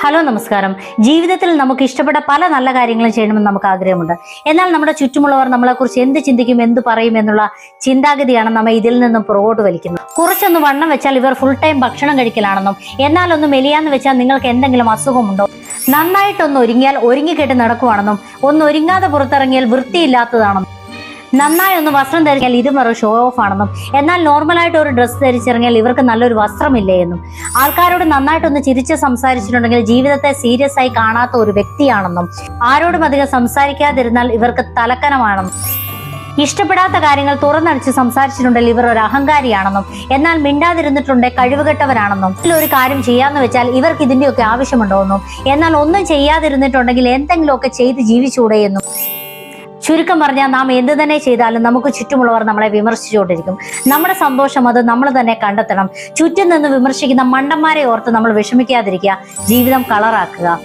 Hello നമസ്കാരം. ജീവിതത്തിൽ നമുക്ക് ഇഷ്ടപ്പെട്ട പല നല്ല കാര്യങ്ങളും ചെയ്യണമെന്ന് നമുക്ക് ആഗ്രഹമുണ്ട്. എന്നാൽ നമ്മുടെ ചുറ്റുമുള്ളവർ നമ്മളെക്കുറിച്ച് എന്ത് ചിന്തിക്കും, എന്ത് പറയും എന്നുള്ള ചിന്താഗതിയാണ് നമ്മെ ഇതിൽ നിന്നും പുറകോട്ട് വലിക്കുന്നത്. കുറച്ചൊന്ന് വണ്ണം വെച്ചാൽ ഇവർ ഫുൾ ടൈം ഭക്ഷണം കഴിക്കലാണെന്നും, എന്നാൽ ഒന്ന് മെലിയാന്ന് വെച്ചാൽ നിങ്ങൾക്ക് എന്തെങ്കിലും അസുഖമുണ്ടോ, നന്നായിട്ടൊന്ന് ഒരുങ്ങിയാൽ ഒരുങ്ങിക്കെട്ട് നടക്കുവാണെന്നും, ഒന്ന് ഒരുങ്ങാതെ പുറത്തിറങ്ങിയാൽ വൃത്തിയില്ലാത്തതാണെന്നും, നന്നായി ഒന്ന് വസ്ത്രം ധരിച്ചാൽ ഇത് വെറും ഷോ ഓഫ് ആണെന്നും, എന്നാൽ നോർമലായിട്ട് ഒരു ഡ്രസ്സ് ധരിച്ചിറങ്ങിയാൽ ഇവർക്ക് നല്ലൊരു വസ്ത്രമില്ലേ എന്നും, ആൾക്കാരോട് നന്നായിട്ടൊന്ന് ചിരിച്ച് സംസാരിച്ചിട്ടുണ്ടെങ്കിൽ ജീവിതത്തെ സീരിയസ് ആയി കാണാത്ത ഒരു വ്യക്തിയാണെന്നും, ആരോടും അധികം സംസാരിക്കാതിരുന്നാൽ ഇവർക്ക് തലക്കനമാണെന്നും, ഇഷ്ടപ്പെടാത്ത കാര്യങ്ങൾ തുറന്നടിച്ച് സംസാരിച്ചിട്ടുണ്ടെങ്കിൽ ഇവർ ഒരു അഹങ്കാരിയാണെന്നും, എന്നാൽ മിണ്ടാതിരുന്നിട്ടുണ്ടെങ്കിൽ കഴിവുകെട്ടവരാണെന്നും, ഒരു കാര്യം ചെയ്യാന്ന് വെച്ചാൽ ഇവർക്ക് ഇതിന്റെയൊക്കെ ആവശ്യമുണ്ടോ എന്നും, എന്നാൽ ഒന്നും ചെയ്യാതിരുന്നിട്ടുണ്ടെങ്കിൽ എന്തെങ്കിലുമൊക്കെ ചെയ്ത് ജീവിച്ചൂടെ എന്നും. ചുരുക്കം പറഞ്ഞാൽ നാം എന്ത് തന്നെ ചെയ്താലും നമുക്ക് ചുറ്റുമുള്ളവർ നമ്മളെ വിമർശിച്ചുകൊണ്ടിരിക്കും. നമ്മുടെ സന്തോഷം അത് നമ്മൾ തന്നെ കണ്ടെത്തണം. ചുറ്റും നിന്ന് വിമർശിക്കുന്ന മണ്ടന്മാരെ ഓർത്ത് നമ്മൾ വിഷമിക്കാതിരിക്കുക. ജീവിതം കളറാക്കുക.